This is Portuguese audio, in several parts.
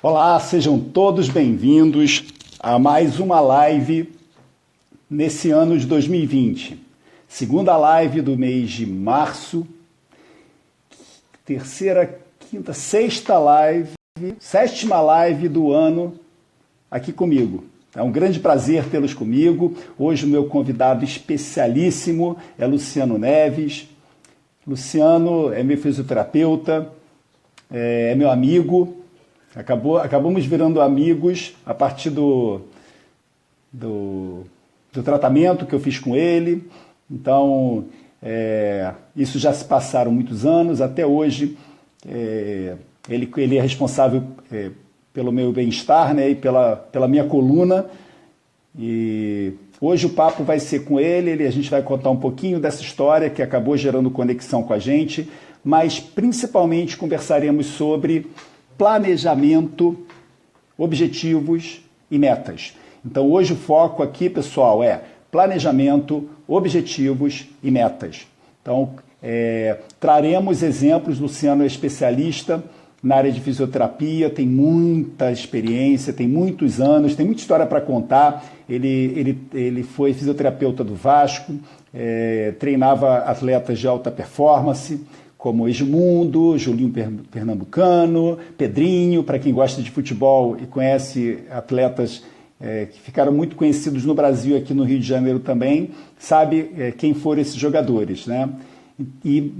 Olá, sejam todos bem-vindos a mais uma live nesse ano de 2020. Segunda live do mês de março, terceira, quinta, sexta live, sétima live do ano aqui comigo. É um grande prazer tê-los comigo. Hoje o meu convidado especialíssimo é Luciano Neves. Luciano é meu fisioterapeuta, é meu amigo. Acabamos virando amigos a partir do tratamento que eu fiz com ele. Então, isso já se passaram muitos anos. Até hoje, ele é responsável pelo meu bem-estar, né, e pela minha coluna. E hoje o papo vai ser com ele. A gente vai contar um pouquinho dessa história que acabou gerando conexão com a gente, mas principalmente conversaremos sobre planejamento, objetivos e metas. Então hoje o foco aqui, pessoal, é planejamento, objetivos e metas. Então traremos exemplos. Luciano é especialista na área de fisioterapia, tem muita experiência, tem muitos anos, tem muita história para contar. Ele foi fisioterapeuta do Vasco, treinava atletas de alta performance, como Edmundo, Julinho Pernambucano, Pedrinho, para quem gosta de futebol e conhece atletas que ficaram muito conhecidos no Brasil e aqui no Rio de Janeiro também, sabe quem foram esses jogadores, né?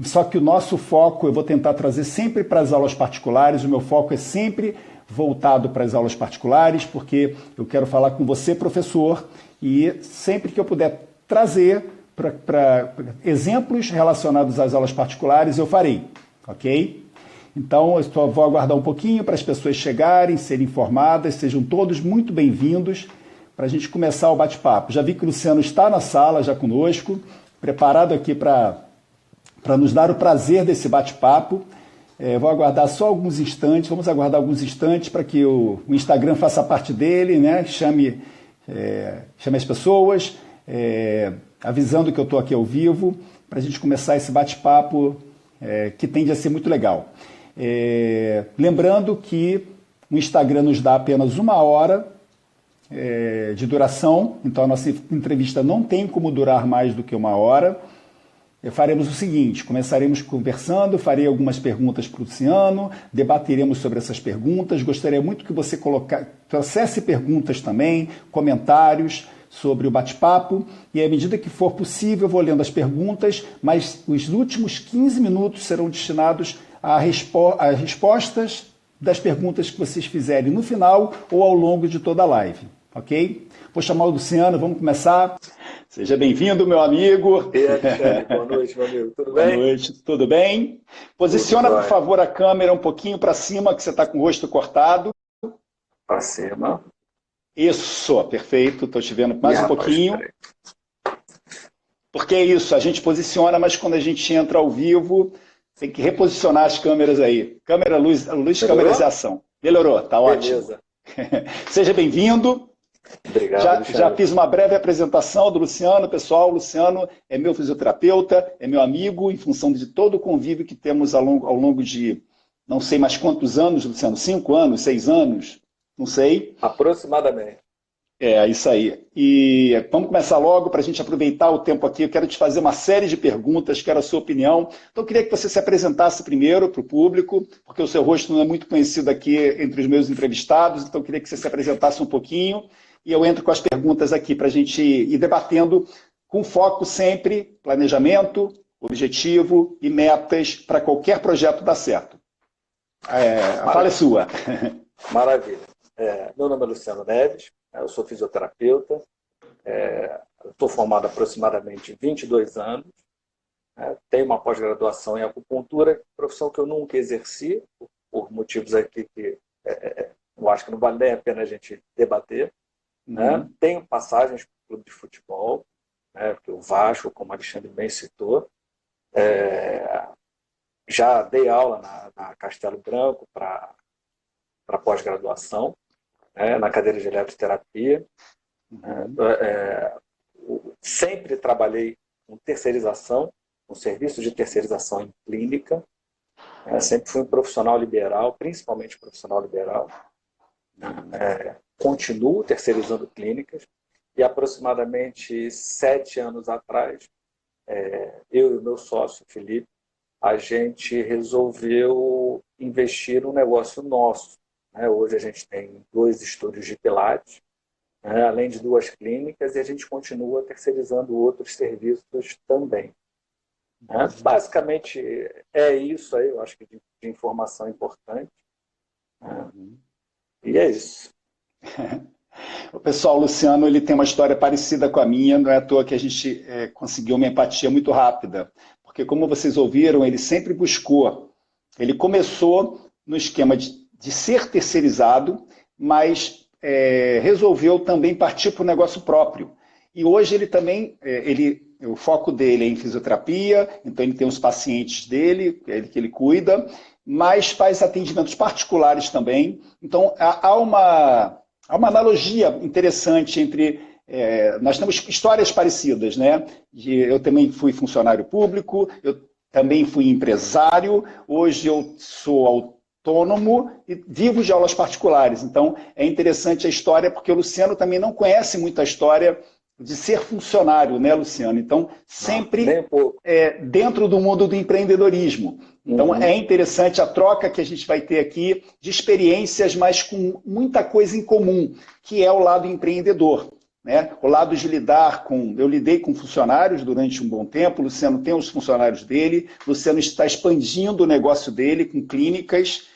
Só que o nosso foco, eu vou tentar trazer sempre para as aulas particulares, o meu foco é sempre voltado para as aulas particulares, porque eu quero falar com você, professor, e sempre que eu puder trazer para exemplos relacionados às aulas particulares, eu farei, ok? Então, eu só vou aguardar um pouquinho para as pessoas chegarem, serem informadas, sejam todos muito bem-vindos para a gente começar o bate-papo. Já vi que o Luciano está na sala, já conosco, preparado aqui para nos dar o prazer desse bate-papo. Vou aguardar só alguns instantes, vamos aguardar alguns instantes para que o Instagram faça parte dele, né? Chame as pessoas, avisando que eu estou aqui ao vivo, para a gente começar esse bate-papo que tende a ser muito legal. Lembrando que o Instagram nos dá apenas 1 hora de duração, então a nossa entrevista não tem como durar mais do que 1 hora. Faremos o seguinte: começaremos conversando, farei algumas perguntas para o Luciano, debateremos sobre essas perguntas. Gostaria muito que você trouxesse perguntas também, comentários sobre o bate-papo, e à medida que for possível eu vou lendo as perguntas, mas os últimos 15 minutos serão destinados às respostas das perguntas que vocês fizerem no final ou ao longo de toda a live, ok? Vou chamar o Luciano, vamos começar. Seja bem-vindo, meu amigo. E aí, Alexandre, boa noite, meu amigo. Tudo bem? Boa noite, tudo bem? Posiciona, por favor, a câmera um pouquinho para cima, que você está com o rosto cortado. Para cima. Isso, perfeito. Estou te vendo mais um pouquinho. Porque é isso, a gente posiciona, mas quando a gente entra ao vivo, tem que reposicionar as câmeras aí. Câmera, luz, câmeras e ação. Melhorou, tá ótimo. Beleza. Seja bem-vindo. Obrigado, já fiz uma breve apresentação do Luciano, pessoal. O Luciano é meu fisioterapeuta, é meu amigo, em função de todo o convívio que temos ao longo de não sei mais quantos anos, Luciano, 5 anos, 6 anos, não sei. Aproximadamente. É, isso aí. E vamos começar logo para a gente aproveitar o tempo aqui. Eu quero te fazer uma série de perguntas, quero a sua opinião. Então, eu queria que você se apresentasse primeiro para o público, porque o seu rosto não é muito conhecido aqui entre os meus entrevistados, então eu queria que você se apresentasse um pouquinho. E eu entro com as perguntas aqui para a gente ir debatendo, com foco sempre planejamento, objetivo e metas para qualquer projeto dar certo. A fala é sua. Maravilha. Meu nome é Luciano Neves, eu sou fisioterapeuta, estou formado há aproximadamente 22 anos, tenho uma pós-graduação em acupuntura, profissão que eu nunca exerci, por motivos aqui que eu acho que não vale nem a pena a gente debater. Tenho passagens para o clube de futebol, porque o Vasco, como o Alexandre bem citou. Já dei aula na Castelo Branco para pós-graduação, na cadeira de eletroterapia. Sempre trabalhei com terceirização, com serviço de terceirização em clínica. Sempre fui um profissional liberal, principalmente profissional liberal. Continuo terceirizando clínicas e aproximadamente 7 anos atrás, eu e o meu sócio, Felipe, a gente resolveu investir num negócio nosso. Hoje a gente tem 2 estúdios de Pilates, além de 2 clínicas, e a gente continua terceirizando outros serviços também. Basicamente é isso aí, eu acho que de informação importante. E é isso. O pessoal, o Luciano, ele tem uma história parecida com a minha, não é à toa que a gente conseguiu uma empatia muito rápida, porque como vocês ouviram, ele sempre buscou, ele começou no esquema de ser terceirizado, mas resolveu também partir para o negócio próprio. E hoje ele também, o foco dele é em fisioterapia, então ele tem os pacientes dele, que ele cuida, mas faz atendimentos particulares também. Então há uma analogia interessante entre. Nós temos histórias parecidas, né? Eu também fui funcionário público, eu também fui empresário, hoje eu sou autônomo e vivo de aulas particulares. Então é interessante a história, porque o Luciano também não conhece muito a história de ser funcionário, né, Luciano? Então, sempre dentro do mundo do empreendedorismo. Então, é interessante a troca que a gente vai ter aqui de experiências, mas com muita coisa em comum, que é o lado empreendedor. Né? O lado de lidar com... Eu lidei com funcionários durante um bom tempo, o Luciano tem os funcionários dele, o Luciano está expandindo o negócio dele com clínicas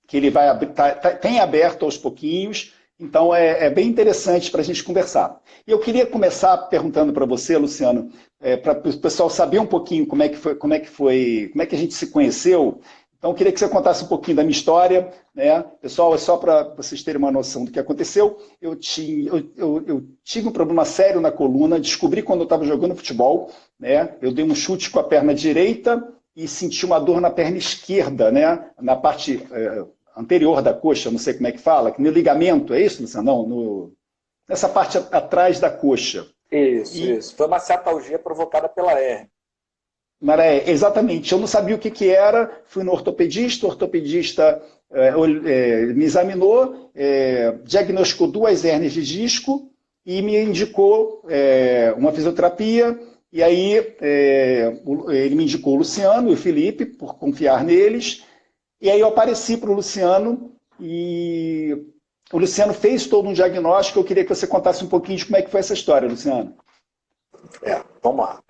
que ele vai tem aberto aos pouquinhos. Então, é bem interessante para a gente conversar. E eu queria começar perguntando para você, Luciano, para o pessoal saber um pouquinho como é que a gente se conheceu. Então, eu queria que você contasse um pouquinho da minha história. Né? Pessoal, é só para vocês terem uma noção do que aconteceu. Eu tive um problema sério na coluna, descobri quando eu estava jogando futebol. Né? Eu dei um chute com a perna direita e senti uma dor na perna esquerda, né? Na parte... anterior da coxa, não sei como é que fala, no ligamento, é isso, Luciano? Não, nessa parte atrás da coxa. Isso. Foi uma cetalgia provocada pela hérnia. Exatamente. Eu não sabia o que era, fui no ortopedista, o ortopedista me examinou, diagnosticou 2 hérnias de disco e me indicou uma fisioterapia, e aí ele me indicou o Luciano e o Felipe, por confiar neles. E aí eu apareci para o Luciano e o Luciano fez todo um diagnóstico. Eu queria que você contasse um pouquinho de como é que foi essa história, Luciano. Vamos lá.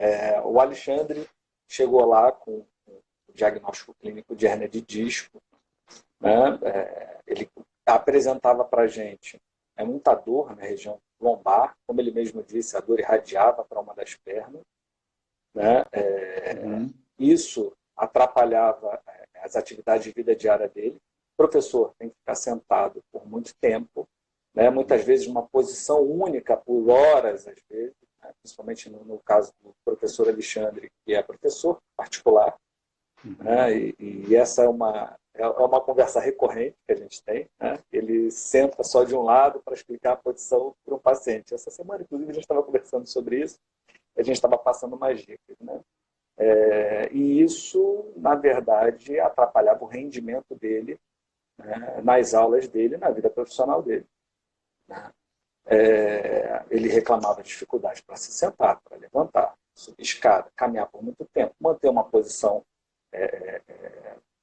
O Alexandre chegou lá com o diagnóstico clínico de hérnia de disco. Né? Ele apresentava para a gente muita dor na região lombar. Como ele mesmo disse, a dor irradiava para uma das pernas. Né? Isso atrapalhava as atividades de vida diária dele. O professor tem que ficar sentado por muito tempo, né? Muitas vezes numa posição única por horas, às vezes, né? Principalmente no caso do professor Alexandre, que é professor particular. Né? E essa é uma conversa recorrente que a gente tem. Né? Ele senta só de um lado para explicar a posição para um paciente. Essa semana, inclusive, a gente estava conversando sobre isso, a gente estava passando umas dicas. Né? E isso, na verdade, atrapalhava o rendimento dele, né, nas aulas dele, na vida profissional dele. Né? Ele reclamava de dificuldade para se sentar, para levantar, subir escada, caminhar por muito tempo, manter uma posição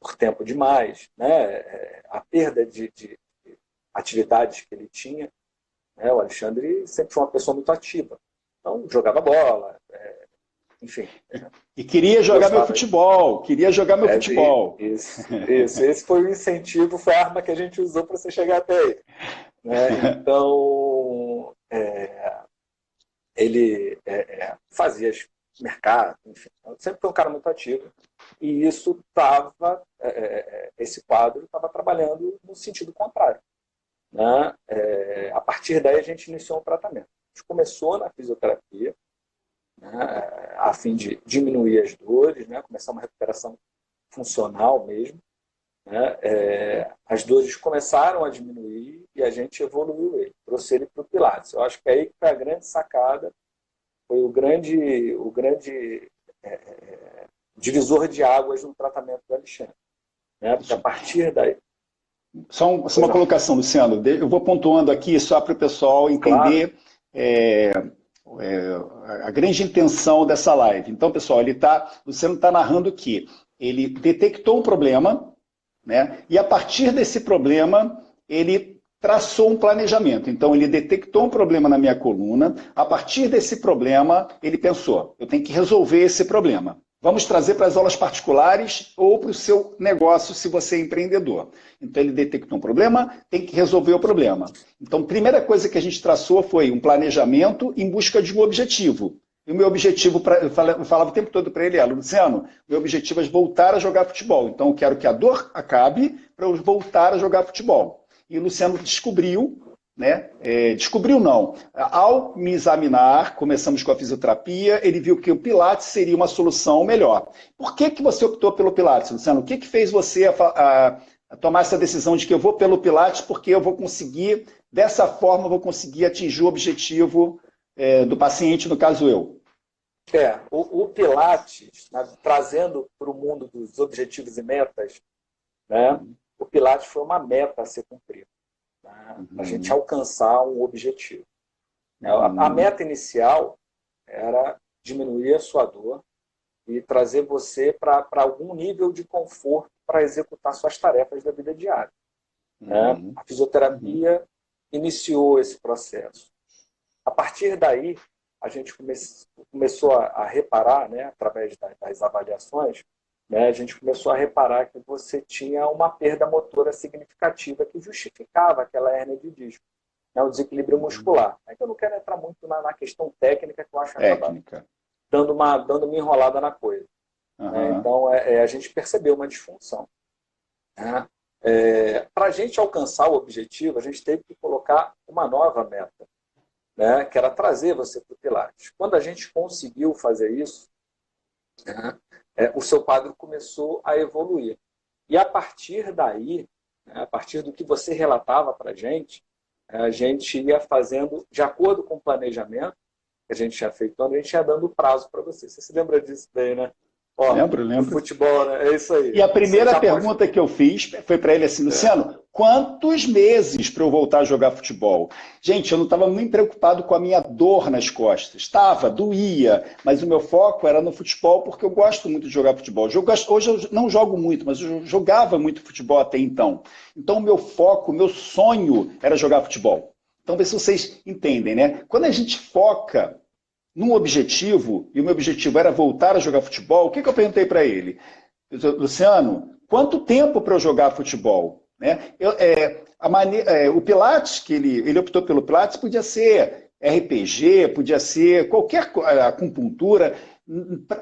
por tempo demais, né? A perda de atividades que ele tinha. Né? O Alexandre sempre foi uma pessoa muito ativa. Então, jogava bola, enfim. E queria jogar meu futebol, futebol. Isso. Esse foi o incentivo, foi a arma que a gente usou para você chegar até ele. Né? Então, ele fazia mercado, enfim. Sempre foi um cara muito ativo. E isso estava, esse quadro estava trabalhando no sentido contrário. Né? A partir daí, a gente iniciou um tratamento. A gente começou na fisioterapia, né, a fim de diminuir as dores, né, começar uma recuperação funcional mesmo. Né, as dores começaram a diminuir e a gente evoluiu ele, trouxe ele para o Pilates. Eu acho que aí que foi a grande sacada, foi o grande divisor de águas no tratamento do Alexandre. Né, porque a partir daí... Só uma colocação, Luciano. Eu vou pontuando aqui só para o pessoal Claro. entender é, a grande intenção dessa live. Então, pessoal, Luciano está narrando que ele detectou um problema, né? E a partir desse problema, ele traçou um planejamento. Então, ele detectou um problema na minha coluna. A partir desse problema, ele pensou: eu tenho que resolver esse problema. Vamos trazer para as aulas particulares ou para o seu negócio, se você é empreendedor. Então, ele detectou um problema, tem que resolver o problema. Então, a primeira coisa que a gente traçou foi um planejamento em busca de um objetivo. E o meu objetivo, eu falava o tempo todo para ele, Luciano, meu objetivo é voltar a jogar futebol. Então, eu quero que a dor acabe para eu voltar a jogar futebol. E o Luciano descobriu, né? Descobriu não. Ao me examinar, começamos com a fisioterapia, ele viu que o Pilates seria uma solução melhor. Por que você optou pelo Pilates, Luciano? O que fez você a tomar essa decisão de que eu vou pelo Pilates porque eu vou conseguir, dessa forma, eu vou conseguir atingir o objetivo do paciente, no caso eu? O Pilates, né, trazendo para o mundo dos objetivos e metas, né, o Pilates foi uma meta a ser cumprida, né, a gente alcançar um objetivo. A meta inicial era diminuir a sua dor e trazer você para algum nível de conforto para executar suas tarefas da vida diária. Né? A fisioterapia iniciou esse processo. A partir daí, a gente começou a reparar, né, através das avaliações, né, a gente começou a reparar que você tinha uma perda motora significativa que justificava aquela hérnia de disco, né, o desequilíbrio muscular. Eu não quero entrar muito na questão técnica, que eu acho que acaba dando uma enrolada na coisa. Né? Então, a gente percebeu uma disfunção. Né? Para a gente alcançar o objetivo, a gente teve que colocar uma nova meta, né, que era trazer você para o Pilates. Quando a gente conseguiu fazer isso, né, o seu quadro começou a evoluir. E a partir daí, né, a partir do que você relatava para a gente ia fazendo, de acordo com o planejamento que a gente tinha feito, a gente ia dando prazo para você. Você se lembra disso bem, né? Lembro. O futebol, né? É isso aí. E a primeira pergunta que eu fiz foi para ele assim, Luciano, quantos meses para eu voltar a jogar futebol? Gente, eu não estava muito preocupado com a minha dor nas costas. Estava, doía, mas o meu foco era no futebol porque eu gosto muito de jogar futebol. Hoje eu não jogo muito, mas eu jogava muito futebol até então. Então o meu foco, o meu sonho era jogar futebol. Então, vê se vocês entendem, né? Quando a gente foca num objetivo, e o meu objetivo era voltar a jogar futebol, o que eu perguntei para ele? Luciano, quanto tempo para eu jogar futebol? Né? O Pilates, que ele optou pelo Pilates, podia ser RPG, podia ser qualquer acupuntura.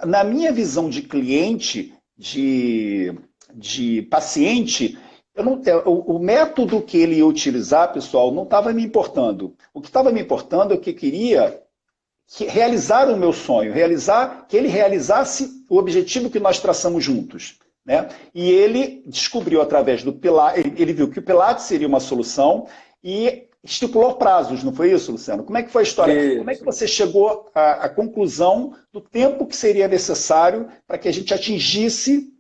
Na minha visão de cliente, de paciente, o método que ele ia utilizar, pessoal, não estava me importando. O que estava me importando é que eu queria realizar o meu sonho, que ele realizasse o objetivo que nós traçamos juntos. Né? E ele descobriu através do Pilates, ele viu que o Pilates seria uma solução e estipulou prazos, não foi isso, Luciano? Como é que foi a história? Isso. Como é que você chegou à conclusão do tempo que seria necessário para que a gente atingisse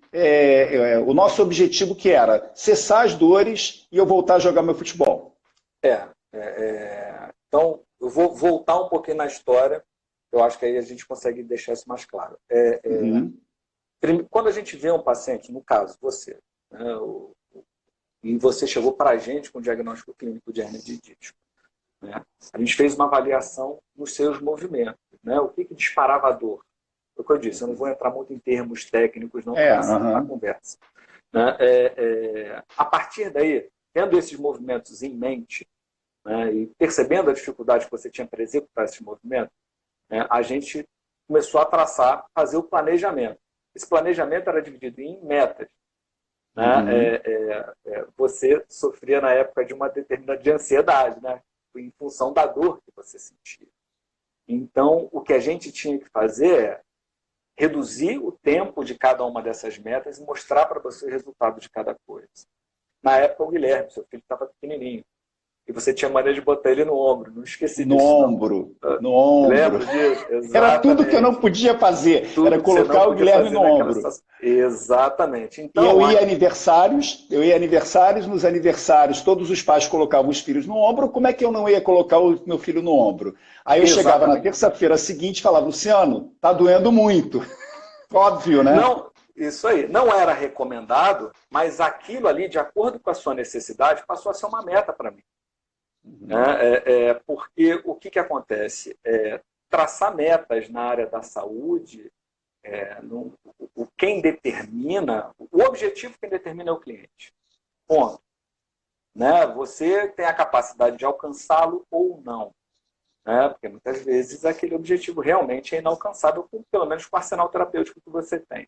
o nosso objetivo, que era cessar as dores e eu voltar a jogar meu futebol? Então, eu vou voltar um pouquinho na história, eu acho que aí a gente consegue deixar isso mais claro. Quando a gente vê um paciente, no caso, você, né, e você chegou para a gente com o diagnóstico clínico de hérnia de disco, né, a gente fez uma avaliação nos seus movimentos, né, o que disparava a dor. É o que eu disse, eu não vou entrar muito em termos técnicos, não, na conversa. Né, a partir daí, tendo esses movimentos em mente, né, e percebendo a dificuldade que você tinha para executar esses movimentos, né, a gente começou a fazer o planejamento. Esse planejamento era dividido em metas. Né? Você sofria na época de uma determinada de ansiedade, né? Em função da dor que você sentia. Então, o que a gente tinha que fazer é reduzir o tempo de cada uma dessas metas e mostrar para você o resultado de cada coisa. Na época, o Guilherme, seu filho, estava pequenininho. e você tinha maneira de botar ele no ombro. Não esqueci No disso, ombro, não. no ombro. Lembro disso? Era tudo que eu não Exatamente. podia fazer, Tudo era que você não colocar o podia Guilherme fazer no naquela ombro. situação. Exatamente. E Então, eu ia a aniversários, nos aniversários todos os pais colocavam os filhos no ombro, como é que eu não ia colocar o meu filho no ombro? Aí eu chegava na exatamente. terça-feira seguinte e falava, Luciano, tá doendo muito. Óbvio, né? Não, isso aí. Não era recomendado, mas aquilo ali, de acordo com a sua necessidade, passou a ser uma meta para mim. Porque o que acontece? Traçar metas na área da saúde, quem determina, o objetivo quem determina é o cliente. Ponto. Né? Você tem a capacidade de alcançá-lo ou não. Né? Porque muitas vezes aquele objetivo realmente é inalcançável, pelo menos com o arsenal terapêutico que você tem.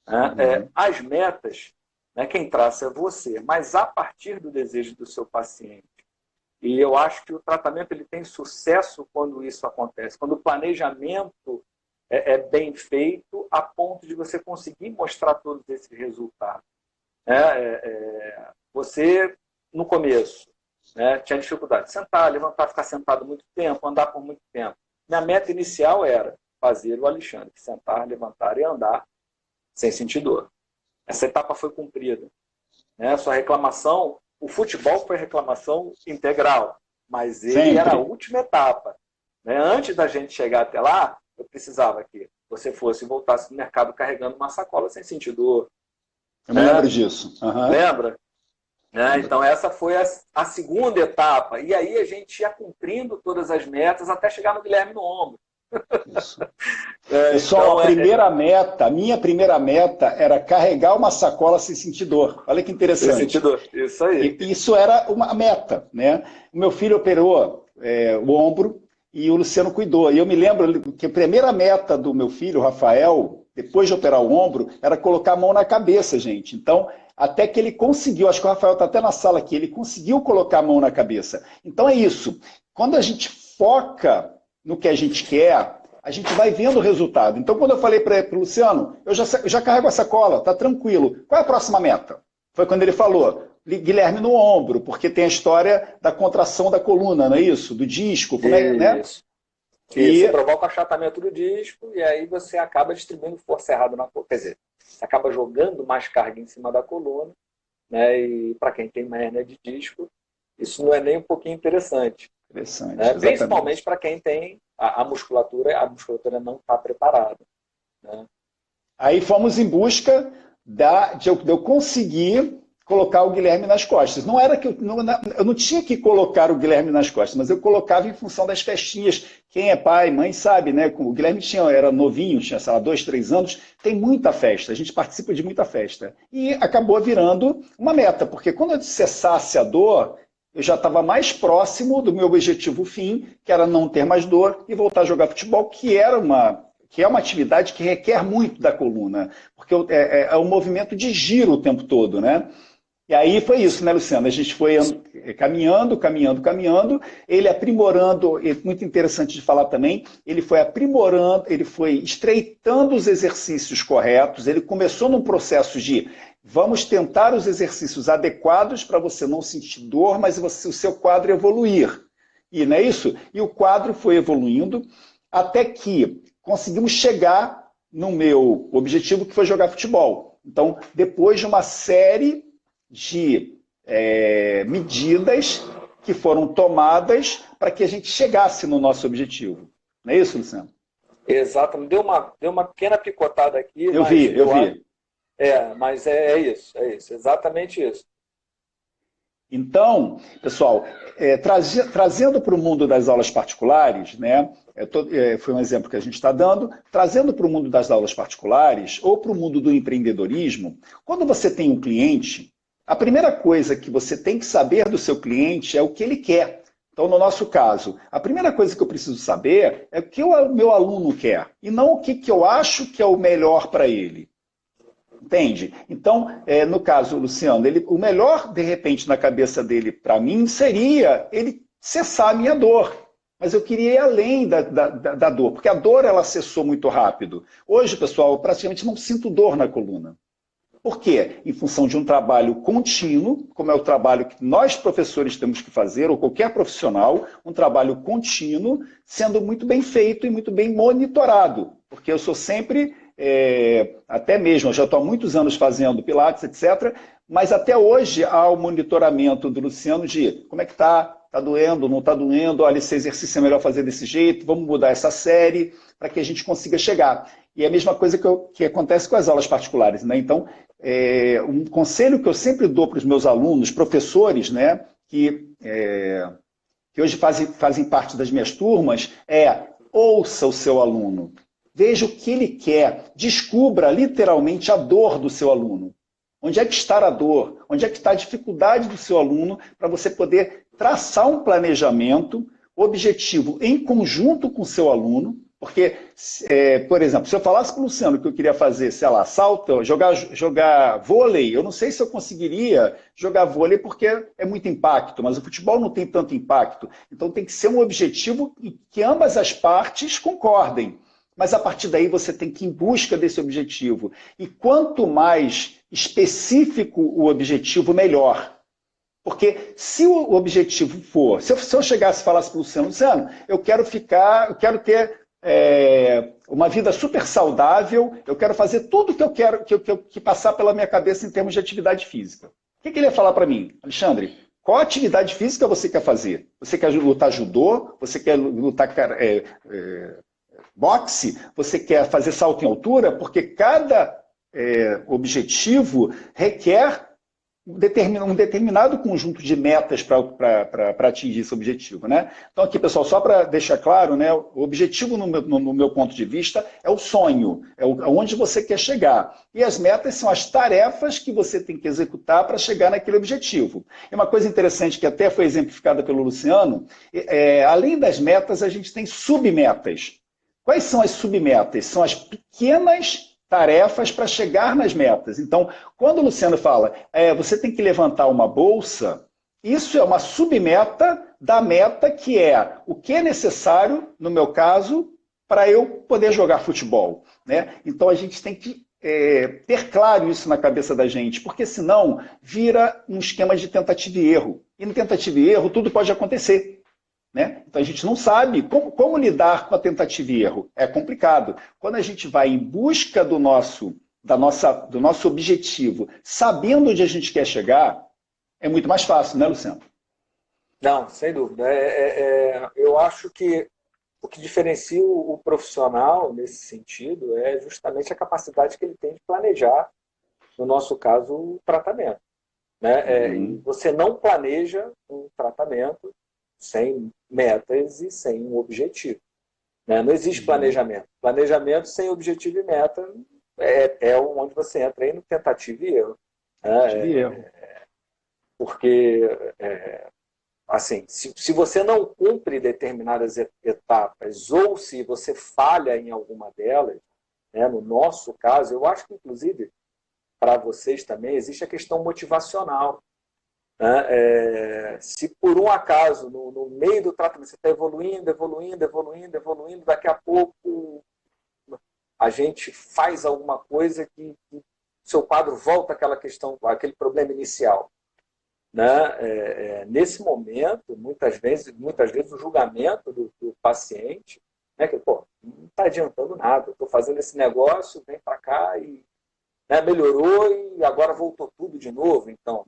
Né? As metas, né, quem traça é você, mas a partir do desejo do seu paciente. E eu acho que o tratamento ele tem sucesso quando isso acontece, quando o planejamento é bem feito a ponto de você conseguir mostrar todos esses resultados. Você, no começo, né, tinha dificuldade de sentar, levantar, ficar sentado muito tempo, andar por muito tempo. Minha meta inicial era fazer o Alexandre sentar, levantar e andar sem sentir dor. Essa etapa foi cumprida. Né? Sua reclamação, o futebol foi reclamação integral, mas ele era a última etapa. Né? Antes da gente chegar até lá, eu precisava que você fosse e voltasse no mercado carregando uma sacola sem sentir dor. Eu me lembro disso. Lembra? Então, essa foi a segunda etapa. E aí a gente ia cumprindo todas as metas até chegar no Guilherme no ombro. Isso. Pessoal, então, a minha primeira meta era carregar uma sacola sem sentir dor. Olha que interessante. Sem sentir dor, isso aí. E isso era uma meta, né? O meu filho operou o ombro e o Luciano cuidou. E eu me lembro que a primeira meta do meu filho, o Rafael, depois de operar o ombro, era colocar a mão na cabeça, gente. Então, até que ele conseguiu, acho que o Rafael está até na sala aqui, ele conseguiu colocar a mão na cabeça. Então é isso. Quando a gente foca no que a gente quer, a gente vai vendo o resultado. Então, quando eu falei para o Luciano, eu já carrego a sacola, tá tranquilo. Qual é a próxima meta? Foi quando ele falou, Guilherme no ombro, porque tem a história da contração da coluna, não é isso? Do disco, como é, né? Isso. Isso provoca o achatamento do disco e aí você acaba distribuindo força errada na coluna. Quer dizer, você acaba jogando mais carga em cima da coluna, né? E para quem tem uma hérnia de disco, isso não é nem um pouquinho interessante. Né? Principalmente para quem tem a musculatura não está preparada. Né? Aí fomos em busca de eu conseguir colocar o Guilherme nas costas. Não era que eu não tinha que colocar o Guilherme nas costas, mas eu colocava em função das festinhas. Quem é pai, mãe sabe, né? O Guilherme era novinho, tinha, sei lá, 2, 3 anos, tem muita festa, a gente participa de muita festa. E acabou virando uma meta, porque quando eu cessasse a dor, eu já estava mais próximo do meu objetivo fim, que era não ter mais dor e voltar a jogar futebol, que é uma atividade que requer muito da coluna, porque é um movimento de giro o tempo todo, né? E aí foi isso, né, Luciano? A gente foi caminhando, ele aprimorando, muito interessante de falar também, ele foi aprimorando, ele foi estreitando os exercícios corretos, ele começou num processo de vamos tentar os exercícios adequados para você não sentir dor, mas o seu quadro evoluir. E não é isso? E o quadro foi evoluindo até que conseguimos chegar no meu objetivo, que foi jogar futebol. Então, depois de uma série de medidas que foram tomadas para que a gente chegasse no nosso objetivo. Não é isso, Luciano? Exato. Deu uma pequena picotada aqui. Eu vi. Mas é isso, exatamente isso. Então, pessoal, trazendo para o mundo das aulas particulares, né, foi um exemplo que a gente está dando, trazendo para o mundo das aulas particulares ou para o mundo do empreendedorismo, quando você tem um cliente, a primeira coisa que você tem que saber do seu cliente é o que ele quer. Então, no nosso caso, a primeira coisa que eu preciso saber é o que o meu aluno quer, e não o que eu acho que é o melhor para ele. Entende? Então, no caso, Luciano, o melhor, de repente, na cabeça dele, para mim, seria ele cessar a minha dor. Mas eu queria ir além da dor, porque a dor, ela cessou muito rápido. Hoje, pessoal, eu praticamente não sinto dor na coluna. Por quê? Em função de um trabalho contínuo, como é o trabalho que nós professores temos que fazer, ou qualquer profissional, um trabalho contínuo, sendo muito bem feito e muito bem monitorado. Porque eu sou sempre, até mesmo, eu já estou há muitos anos fazendo Pilates, etc., mas até hoje há o monitoramento do Luciano de como é que está, está doendo, não está doendo, olha, esse exercício é melhor fazer desse jeito, vamos mudar essa série para que a gente consiga chegar. E é a mesma coisa que acontece com as aulas particulares, né? Então, um conselho que eu sempre dou para os meus alunos, professores, né, que hoje fazem parte das minhas turmas, ouça o seu aluno, veja o que ele quer, descubra literalmente a dor do seu aluno. Onde é que está a dor? Onde é que está a dificuldade do seu aluno para você poder traçar um planejamento objetivo em conjunto com o seu aluno? Porque, por exemplo, se eu falasse para o Luciano que eu queria fazer, sei lá, salto, jogar vôlei, eu não sei se eu conseguiria jogar vôlei porque é muito impacto, mas o futebol não tem tanto impacto. Então tem que ser um objetivo que ambas as partes concordem. Mas a partir daí você tem que ir em busca desse objetivo. E quanto mais específico o objetivo, melhor. Porque se o objetivo for, se eu chegasse e falasse para o Luciano, eu quero ter uma vida super saudável, eu quero fazer tudo que eu quero que passar pela minha cabeça em termos de atividade física. O que ele ia falar para mim? Alexandre, qual atividade física você quer fazer? Você quer lutar judô? Você quer lutar boxe? Você quer fazer salto em altura? Porque cada objetivo requer um determinado conjunto de metas para atingir esse objetivo, né? Então aqui, pessoal, só para deixar claro, né, o objetivo no meu ponto de vista é o sonho, onde você quer chegar. E as metas são as tarefas que você tem que executar para chegar naquele objetivo. E uma coisa interessante que até foi exemplificada pelo Luciano, além das metas, a gente tem submetas. Quais são as submetas? São as pequenas tarefas para chegar nas metas. Então, quando o Luciano fala, você tem que levantar uma bolsa, isso é uma submeta da meta que é o que é necessário, no meu caso, para eu poder jogar futebol, né? Então, a gente tem que ter claro isso na cabeça da gente, porque senão vira um esquema de tentativa e erro. E no tentativa e erro, tudo pode acontecer. Né? Então a gente não sabe como lidar com a tentativa e erro. É complicado. Quando a gente vai em busca do nosso objetivo, sabendo onde a gente quer chegar, é muito mais fácil, né, Luciano? Não, sem dúvida. Eu acho que o que diferencia o profissional nesse sentido é justamente a capacidade que ele tem de planejar, no nosso caso, o tratamento. Né? E você não planeja um tratamento sem metas e sem um objetivo. Né? Não existe planejamento. Planejamento sem objetivo e meta é onde você entra aí no tentativa e erro. Porque, assim, se você não cumpre determinadas etapas ou se você falha em alguma delas, né, no nosso caso, eu acho que, inclusive, para vocês também, existe a questão motivacional. Se por um acaso, no meio do tratamento, você está evoluindo, daqui a pouco a gente faz alguma coisa que seu quadro volta àquela questão, àquele problema inicial. Nesse momento, muitas vezes o julgamento do paciente, né, que não está adiantando nada, estou fazendo esse negócio, vem para cá e melhorou e agora voltou tudo de novo, então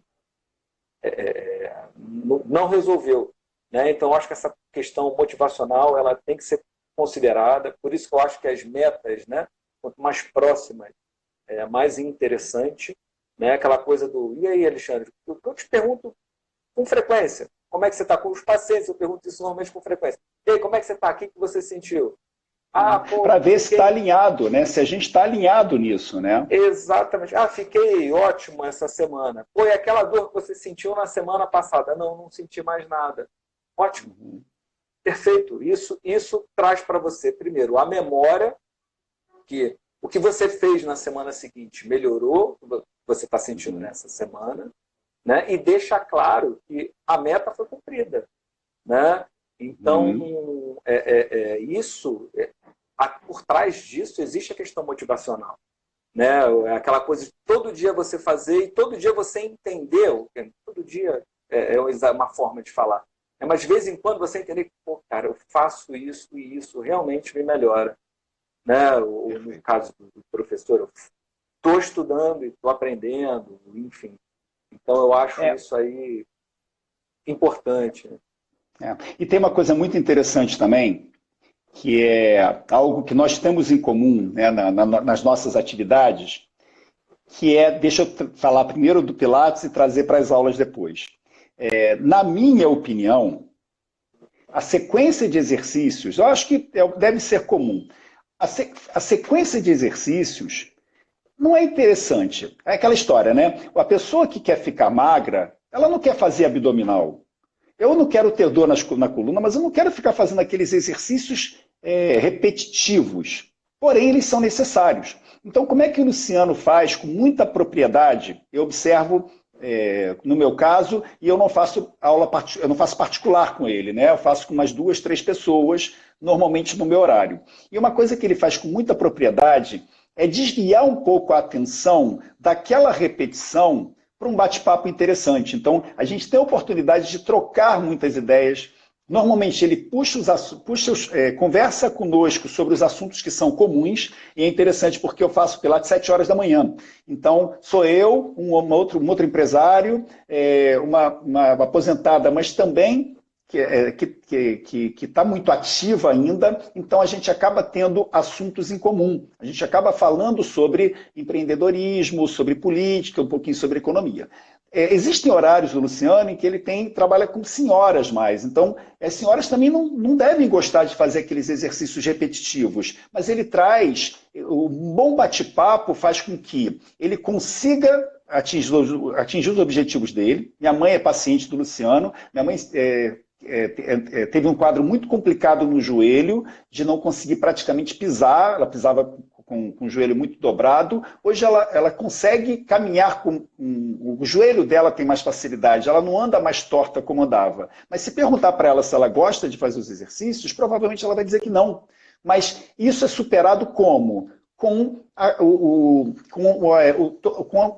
não resolveu. Né? Então, acho que essa questão motivacional ela tem que ser considerada. Por isso que eu acho que as metas, né, quanto mais próximas, mais interessante. Né? Aquela coisa do... E aí, Alexandre? Eu te pergunto com frequência. Como é que você está com os pacientes? Eu pergunto isso normalmente com frequência. E aí, como é que você está? O que você sentiu? Para ver se está alinhado, né? Se a gente está alinhado nisso, né? Exatamente. Fiquei ótimo essa semana. E aquela dor que você sentiu na semana passada? Não senti mais nada. Ótimo. Perfeito. Isso traz para você, primeiro, a memória que o que você fez na semana seguinte melhorou, o que você está sentindo nessa semana, né? E deixa claro que a meta foi cumprida. Né? Então, por trás disso existe a questão motivacional. né? Aquela coisa de todo dia você fazer e todo dia você entender. Todo dia é uma forma de falar. Mas de vez em quando você entender que, pô, cara, eu faço isso e isso realmente me melhora. Né? No caso do professor, eu estou estudando e estou aprendendo, enfim. Então eu acho isso aí importante. E tem uma coisa muito interessante também, que é algo que nós temos em comum, né, nas nossas atividades, que é, deixa eu falar primeiro do Pilates e trazer para as aulas depois. Na minha opinião, a sequência de exercícios, eu acho que deve ser comum, a sequência de exercícios não é interessante. É aquela história, né? A pessoa que quer ficar magra, ela não quer fazer abdominal. Eu não quero ter dor na coluna, mas eu não quero ficar fazendo aqueles exercícios repetitivos. Porém, eles são necessários. Então, como é que o Luciano faz com muita propriedade? Eu observo, no meu caso, e eu não faço eu não faço particular com ele, né? Eu faço com umas 2, 3 pessoas, normalmente no meu horário. E uma coisa que ele faz com muita propriedade é desviar um pouco a atenção daquela repetição para um bate-papo interessante. Então, a gente tem a oportunidade de trocar muitas ideias. Normalmente, ele conversa conosco sobre os assuntos que são comuns, e é interessante porque eu faço Pilates 7 horas da manhã. Então, sou eu, um outro empresário, uma aposentada, mas também que está muito ativa ainda, então a gente acaba tendo assuntos em comum. A gente acaba falando sobre empreendedorismo, sobre política, um pouquinho sobre economia. Existem horários do Luciano em que ele trabalha com senhoras mais, então as senhoras também não devem gostar de fazer aqueles exercícios repetitivos, mas ele traz, um bom bate-papo faz com que ele consiga atingir os objetivos dele. Minha mãe é paciente do Luciano, minha mãe teve um quadro muito complicado no joelho, de não conseguir praticamente pisar, ela pisava com o joelho muito dobrado. Hoje ela consegue caminhar o joelho dela tem mais facilidade, ela não anda mais torta como andava. Mas se perguntar para ela se ela gosta de fazer os exercícios, provavelmente ela vai dizer que não. Mas isso é superado como? Com o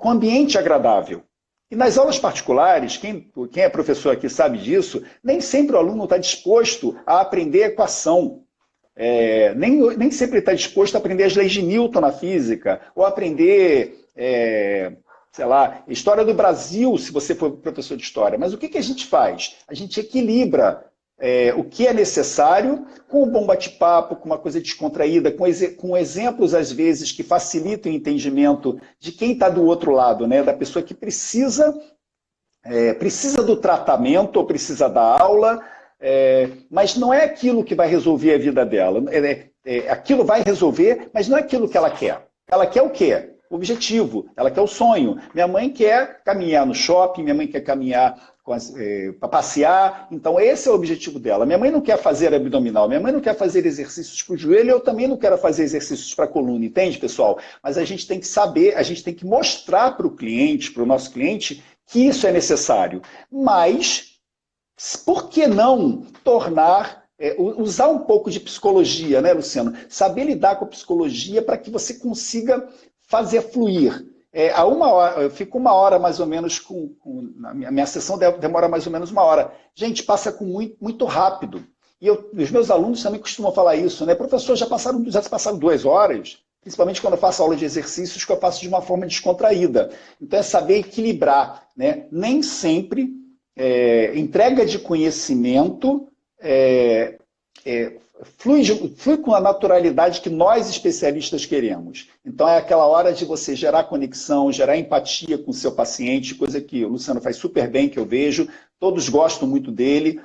ambiente agradável. E nas aulas particulares, quem é professor aqui sabe disso, nem sempre o aluno está disposto a aprender a equação. Nem sempre está disposto a aprender as leis de Newton na física, ou aprender, sei lá, história do Brasil, se você for professor de história. Mas o que a gente faz? A gente equilibra o que é necessário com um bom bate-papo, com uma coisa descontraída, com exemplos, às vezes, que facilitam o entendimento de quem está do outro lado, né? Da pessoa que precisa do tratamento ou precisa da aula, mas não é aquilo que vai resolver a vida dela. Aquilo vai resolver, mas não é aquilo que ela quer. Ela quer o quê? O objetivo, ela quer o sonho. Minha mãe quer caminhar no shopping, minha mãe quer caminhar para passear, então esse é o objetivo dela. Minha mãe não quer fazer abdominal, minha mãe não quer fazer exercícios para o joelho, eu também não quero fazer exercícios para a coluna, entende, pessoal? Mas a gente tem que saber, a gente tem que mostrar para o cliente, para o nosso cliente, que isso é necessário. Mas, por que não usar um pouco de psicologia, né, Luciano? Saber lidar com a psicologia para que você consiga fazer fluir. A 1 hora, eu fico 1 hora mais ou menos a minha sessão demora mais ou menos 1 hora. Gente, passa muito rápido. E os meus alunos também costumam falar isso, né? Professor, já se passaram 2 horas, principalmente quando eu faço aula de exercícios, que eu faço de uma forma descontraída. Então é saber equilibrar, né? Nem sempre entrega de conhecimento flui com a naturalidade que nós especialistas queremos. Então é aquela hora de você gerar conexão, gerar empatia com o seu paciente, coisa que o Luciano faz super bem, que eu vejo, todos gostam muito dele.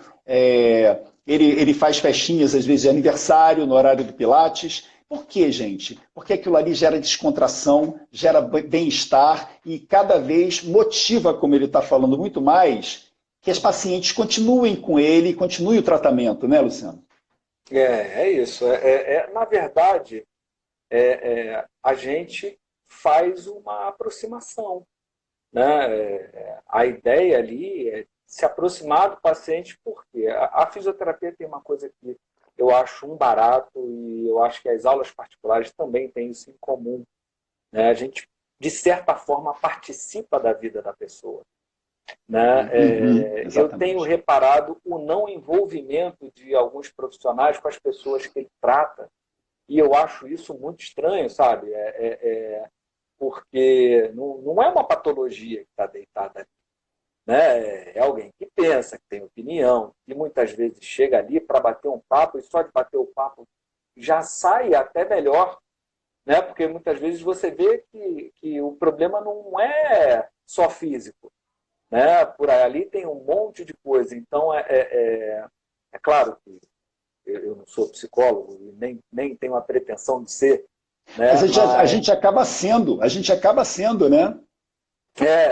Ele faz festinhas, às vezes, de aniversário, no horário do Pilates. Por quê, gente? Porque aquilo ali gera descontração, gera bem-estar e cada vez motiva, como ele está falando muito mais, que as pacientes continuem com ele, continuem o tratamento, né, Luciano? É isso. Na verdade, a gente faz uma aproximação, né? A ideia ali é se aproximar do paciente, porque a fisioterapia tem uma coisa que eu acho um barato e eu acho que as aulas particulares também têm isso em comum. né? A gente, de certa forma, participa da vida da pessoa. Né? Eu tenho reparado o não envolvimento de alguns profissionais com as pessoas que ele trata, e eu acho isso muito estranho, sabe? Porque não é uma patologia que está deitada ali, né? É alguém que pensa, que tem opinião, que muitas vezes chega ali para bater um papo, e só de bater o papo já sai até melhor, né? Porque muitas vezes você vê que o problema não é só físico, né? Por ali tem um monte de coisa. Então, é claro que eu não sou psicólogo e nem tenho a pretensão de ser, Mas né? a gente acaba sendo, né?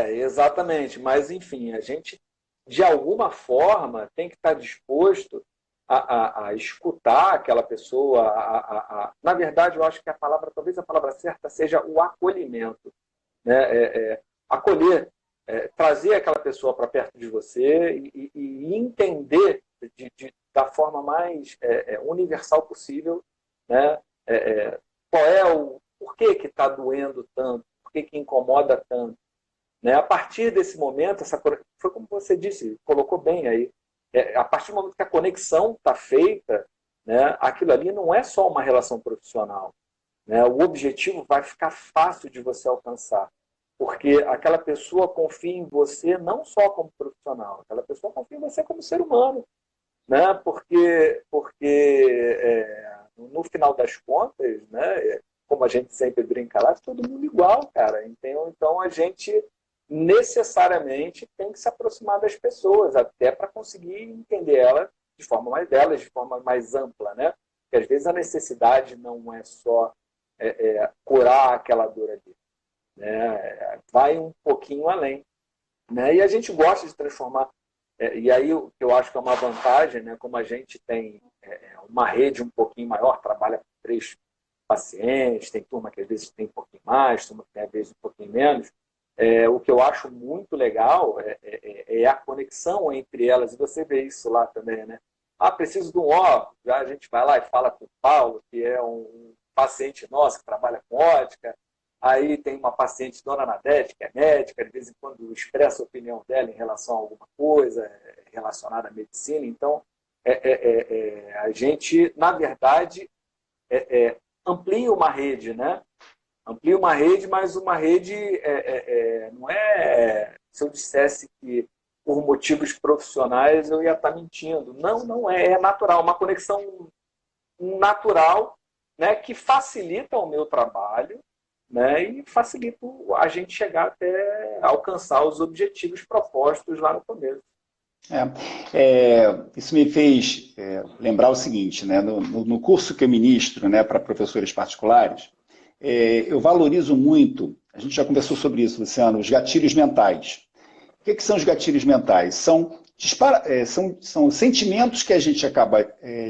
Exatamente. Mas, enfim, a gente, de alguma forma, tem que estar disposto a escutar aquela pessoa. Na verdade, eu acho que talvez a palavra certa seja o acolhimento, né? Acolher, trazer aquela pessoa para perto de você e entender da forma mais universal possível, né? Qual é o porquê que está doendo tanto, por que incomoda tanto. Né? A partir desse momento, foi como você disse, colocou bem aí, a partir do momento que a conexão está feita, né, aquilo ali não é só uma relação profissional. Né? O objetivo vai ficar fácil de você alcançar, porque aquela pessoa confia em você não só como profissional, aquela pessoa confia em você como ser humano. Né? Porque no final das contas, né, como a gente sempre brinca lá, é todo mundo igual, cara. Então a gente necessariamente tem que se aproximar das pessoas, até para conseguir entender delas de forma mais ampla, né? Porque às vezes a necessidade não é só curar aquela dor ali, né? Vai um pouquinho além, né? E a gente gosta de transformar. E aí o que eu acho que é uma vantagem, né? Como a gente tem uma rede um pouquinho maior, trabalha com 3 pacientes, tem turma que às vezes tem um pouquinho mais, turma que tem às vezes um pouquinho menos. O que eu acho muito legal é a conexão entre elas, e você vê isso lá também, né? Preciso de um óculos, já a gente vai lá e fala com o Paulo, que é um paciente nosso que trabalha com ótica, aí tem uma paciente, Dona Nadete, que é médica, de vez em quando expressa a opinião dela em relação a alguma coisa relacionada à medicina, então a gente, na verdade, amplia uma rede, né? Amplia uma rede, mas uma rede não é... Se eu dissesse que por motivos profissionais eu ia estar mentindo. Não é natural. Uma conexão natural, né, que facilita o meu trabalho, né, e facilita a gente chegar até alcançar os objetivos propostos lá no começo. Isso me fez lembrar o seguinte, né, no curso que eu ministro, né, para professores particulares, eu valorizo muito, a gente já conversou sobre isso, Luciano, os gatilhos mentais. O que são os gatilhos mentais? São sentimentos que a gente acaba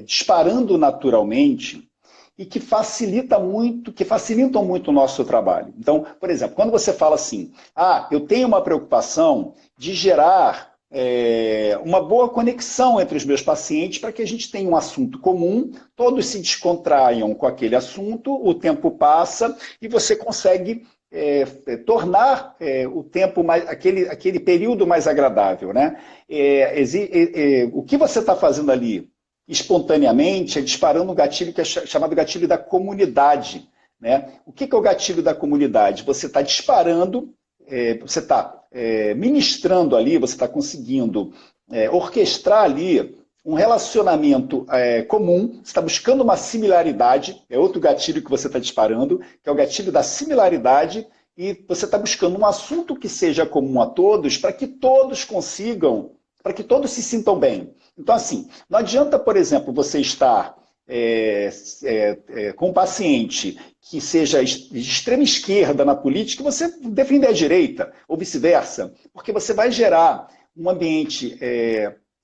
disparando naturalmente e que facilitam muito o nosso trabalho. Então, por exemplo, quando você fala assim, eu tenho uma preocupação de gerar uma boa conexão entre os meus pacientes para que a gente tenha um assunto comum, todos se descontraiam com aquele assunto, o tempo passa e você consegue tornar o tempo aquele período mais agradável, né? O que você está fazendo ali espontaneamente é disparando um gatilho que é chamado gatilho da comunidade, né? O que é o gatilho da comunidade? Você está disparando, você está ministrando ali, você está conseguindo orquestrar ali um relacionamento comum, você está buscando uma similaridade, é outro gatilho que você está disparando, que é o gatilho da similaridade, e você está buscando um assunto que seja comum a todos, para que todos consigam, para que todos se sintam bem. Então, assim, não adianta, por exemplo, você estar com um paciente que seja de extrema esquerda na política, você defender a direita, ou vice-versa, porque você vai gerar um ambiente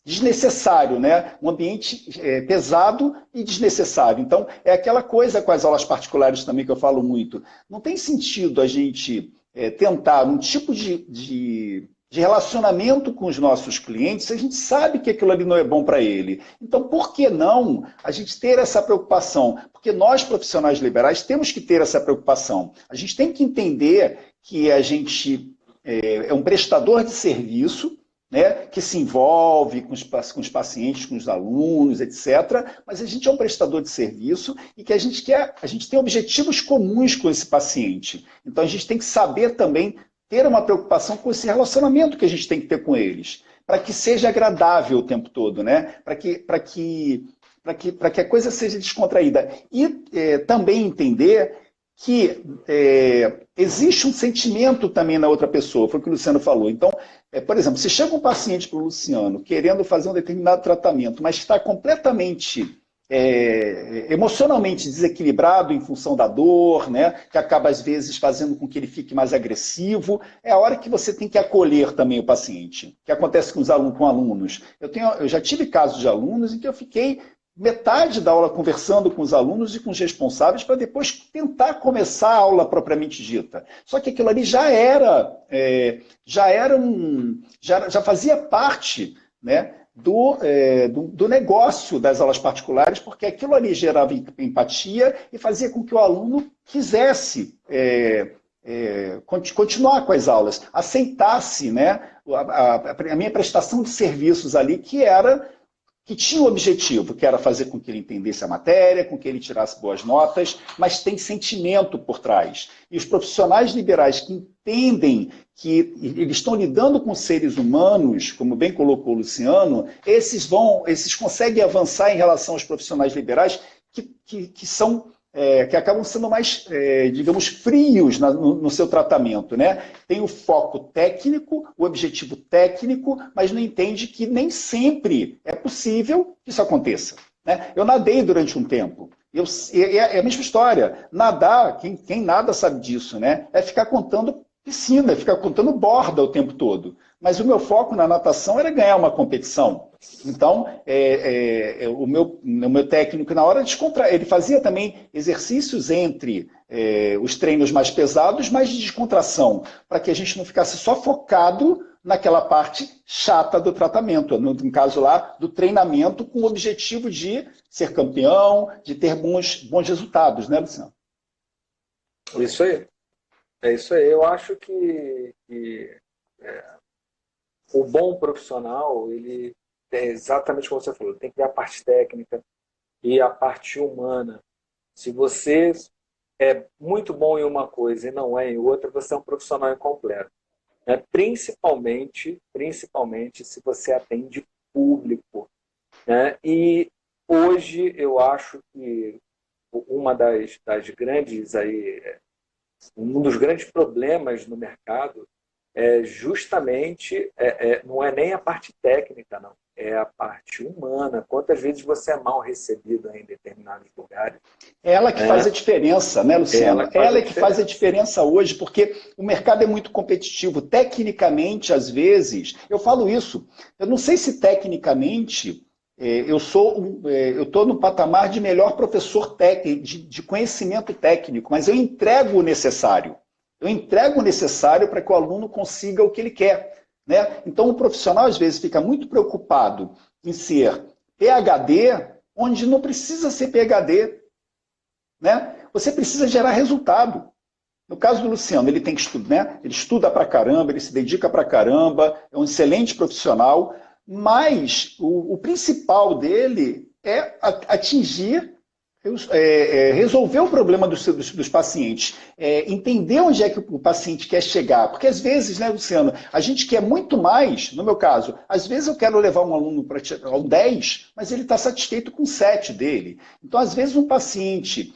desnecessário, né? Um ambiente pesado e desnecessário. Então, é aquela coisa com as aulas particulares também que eu falo muito. Não tem sentido a gente tentar um tipo de de relacionamento com os nossos clientes, a gente sabe que aquilo ali não é bom para ele. Então, por que não a gente ter essa preocupação? Porque nós, profissionais liberais, temos que ter essa preocupação. A gente tem que entender que a gente é um prestador de serviço, né, que se envolve com os pacientes, com os alunos, etc. Mas a gente é um prestador de serviço e que a gente tem objetivos comuns com esse paciente. Então a gente tem que saber também ter uma preocupação com esse relacionamento que a gente tem que ter com eles, para que seja agradável o tempo todo, né? Para que a coisa seja descontraída. E também entender que existe um sentimento também na outra pessoa, foi o que o Luciano falou. Então, por exemplo, se chega um paciente para o Luciano querendo fazer um determinado tratamento, mas está completamente emocionalmente desequilibrado em função da dor, né, que acaba às vezes fazendo com que ele fique mais agressivo, é a hora que você tem que acolher também o paciente. O que acontece com alunos? Eu já tive casos de alunos em que eu fiquei metade da aula conversando com os alunos e com os responsáveis para depois tentar começar a aula propriamente dita. Só que aquilo ali já fazia parte, né, do negócio das aulas particulares, porque aquilo ali gerava empatia e fazia com que o aluno quisesse continuar com as aulas, aceitasse, né, a minha prestação de serviços ali, que tinha o objetivo, que era fazer com que ele entendesse a matéria, com que ele tirasse boas notas, mas tem sentimento por trás. E os profissionais liberais que entendem que eles estão lidando com seres humanos, como bem colocou o Luciano, esses conseguem avançar em relação aos profissionais liberais que acabam sendo mais, digamos, frios no seu tratamento, né? Tem o foco técnico, o objetivo técnico, mas não entende que nem sempre é possível que isso aconteça, né? Eu nadei durante um tempo. É a mesma história. Nadar, quem nada sabe disso, né? É ficar contando piscina, é ficar contando borda o tempo todo. Mas o meu foco na natação era ganhar uma competição. Então, o meu técnico, na hora de descontrair, ele fazia também exercícios entre os treinos mais pesados, mas de descontração, para que a gente não ficasse só focado naquela parte chata do tratamento, no caso lá, do treinamento, com o objetivo de ser campeão, de ter bons resultados, né, Luciano? Isso aí. É isso aí. Eu acho que o bom profissional, ele é exatamente como você falou, tem que ter a parte técnica e a parte humana. Se você é muito bom em uma coisa e não é em outra, você é um profissional incompleto. Né? Principalmente se você atende público. Né? E hoje eu acho que uma das grandes aí, um dos grandes problemas no mercado é justamente, não é nem a parte técnica, não. É a parte humana. Quantas vezes você é mal recebido em determinados lugares? É ela que faz a diferença, né, Luciano? Ela que faz a diferença hoje, porque o mercado é muito competitivo. Tecnicamente, às vezes, eu falo isso, eu não sei se tecnicamente eu estou no patamar de melhor professor técnico, de conhecimento técnico, mas eu entrego o necessário. Eu entrego o necessário para que o aluno consiga o que ele quer. Né? Então, o profissional, às vezes, fica muito preocupado em ser PhD, onde não precisa ser PhD. Né? Você precisa gerar resultado. No caso do Luciano, ele tem que estudar, né? Ele estuda pra caramba, ele se dedica pra caramba, é um excelente profissional, mas o principal dele é atingir, resolver o problema dos pacientes, entender onde é que o paciente quer chegar. Porque às vezes, né, Luciano, a gente quer muito mais, no meu caso, às vezes eu quero levar um aluno para um 10, mas ele está satisfeito com 7 dele. Então, às vezes, um paciente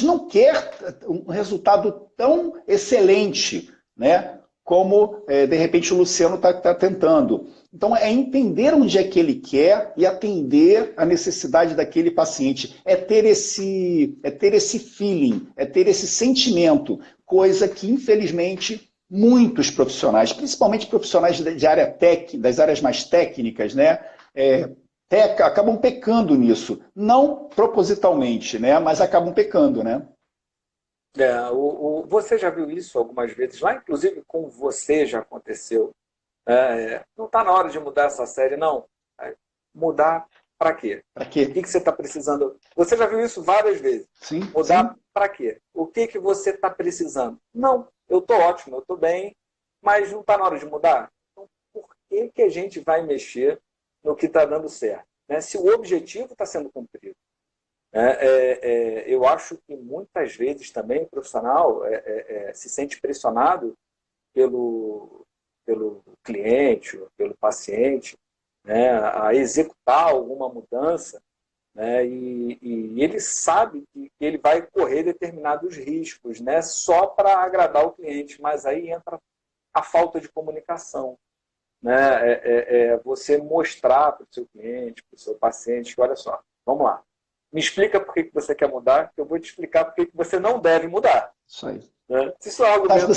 não quer um resultado tão excelente, né, como, de repente, o Luciano está tentando. Então, é entender onde é que ele quer e atender a necessidade daquele paciente. É ter esse feeling, é ter esse sentimento, coisa que, infelizmente, muitos profissionais, principalmente profissionais de área das áreas mais técnicas, né, acabam pecando nisso. Não propositalmente, né, mas acabam pecando, né? Você já viu isso algumas vezes? Lá, inclusive, com você já aconteceu. Não está na hora de mudar essa série, não. Mudar para quê? Para O quê? que você está precisando? Você já viu isso várias vezes. Sim, sim. Mudar para quê? O que você está precisando? Não, eu estou ótimo, eu estou bem, mas não está na hora de mudar? Então, por que a gente vai mexer no que está dando certo? Né? Se o objetivo está sendo cumprido. Eu acho que muitas vezes também o profissional se sente pressionado pelo cliente, ou pelo paciente, né, a executar alguma mudança, né, e ele sabe que ele vai correr determinados riscos, né, só para agradar o cliente, mas aí entra a falta de comunicação. Né, você mostrar para o seu cliente, para o seu paciente, que olha só, vamos lá, me explica por que você quer mudar, que eu vou te explicar por que você não deve mudar. Isso aí. Né? Se isso é um Mas argumento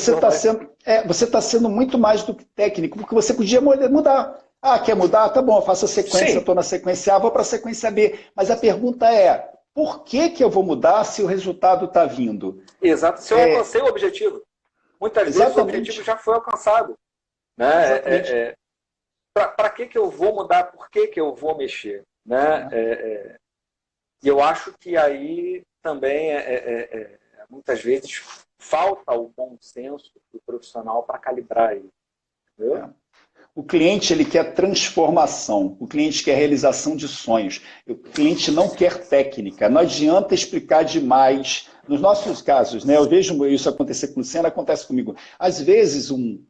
você tá sendo muito mais do que técnico, porque você podia mudar. Ah, quer mudar? Tá bom, eu faço a sequência, Sim, estou na sequência A, vou para a sequência B. Mas a pergunta é, por que eu vou mudar se o resultado está vindo? exato. Se eu alcancei o objetivo, muitas vezes o objetivo Exatamente. já foi alcançado. Exatamente. Né? Para que eu vou mudar? Por que eu vou mexer? Né? É. E eu acho que aí também, muitas vezes, falta o bom senso do profissional para calibrar isso. Entendeu? É. O cliente ele quer transformação, o cliente quer realização de sonhos, o cliente não quer técnica, não adianta explicar demais. Nos nossos casos, né, eu vejo isso acontecer com o Luciano, acontece comigo. Às vezes, um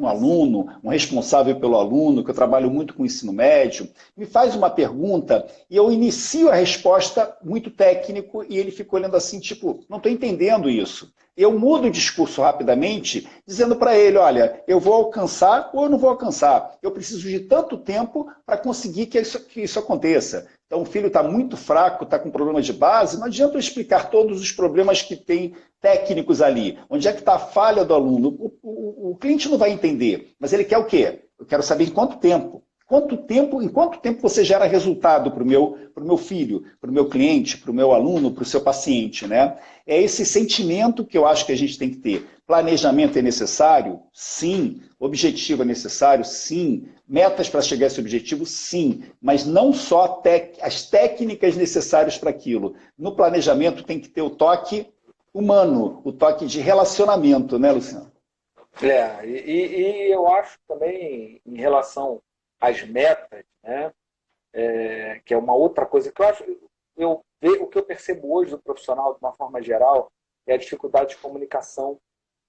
aluno, um responsável pelo aluno, que eu trabalho muito com ensino médio, me faz uma pergunta e eu inicio a resposta muito técnico e ele fica olhando assim, tipo, não estou entendendo isso. Eu mudo o discurso rapidamente, dizendo para ele, olha, eu vou alcançar ou eu não vou alcançar. Eu preciso de tanto tempo para conseguir que isso aconteça. Então, o filho está muito fraco, está com problema de base, não adianta eu explicar todos os problemas que tem técnicos ali. Onde é que está a falha do aluno? O cliente não vai entender, mas ele quer o quê? Eu quero saber em quanto tempo. Em quanto tempo você gera resultado para o meu filho, para o meu cliente, para o meu aluno, para o seu paciente, né? É esse sentimento que eu acho que a gente tem que ter. Planejamento é necessário? Sim. Objetivo é necessário? Sim. Metas para chegar a esse objetivo? Sim. Mas não só as técnicas necessárias para aquilo. No planejamento tem que ter o toque humano, o toque de relacionamento, né, Luciano? E eu acho também, em relação às metas, né, que é uma outra coisa que eu acho, o que eu percebo hoje do profissional, de uma forma geral, é a dificuldade de comunicação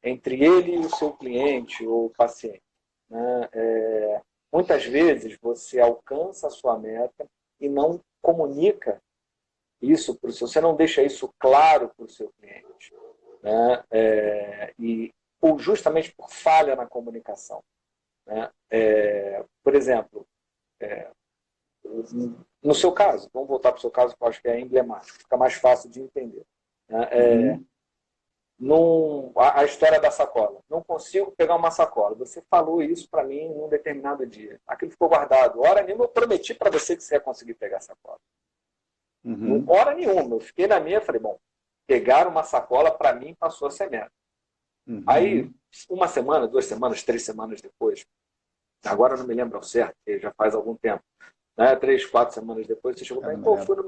entre ele e o seu cliente ou paciente. Né? Muitas vezes você alcança a sua meta e não comunica isso para o seu, você não deixa isso claro para o seu cliente. Né? Ou justamente por falha na comunicação. Né? Por exemplo, no seu caso, vamos voltar para o seu caso, que eu acho que é emblemático, fica mais fácil de entender. Né? Uhum. A história da sacola. Não consigo pegar uma sacola. Você falou isso para mim num determinado dia. Aquilo ficou guardado. Hora nenhuma eu prometi para você que você ia conseguir pegar a sacola. Uhum. Hora nenhuma. Eu fiquei na minha e falei, bom, pegar uma sacola para mim passou a ser meta. Aí, Uhum. uma semana, 2 semanas, 3 semanas depois, agora eu não me lembro ao certo, porque já faz algum tempo, né? 3, 4 semanas depois, você chegou Eu para mim, não me pô, lembro. fui no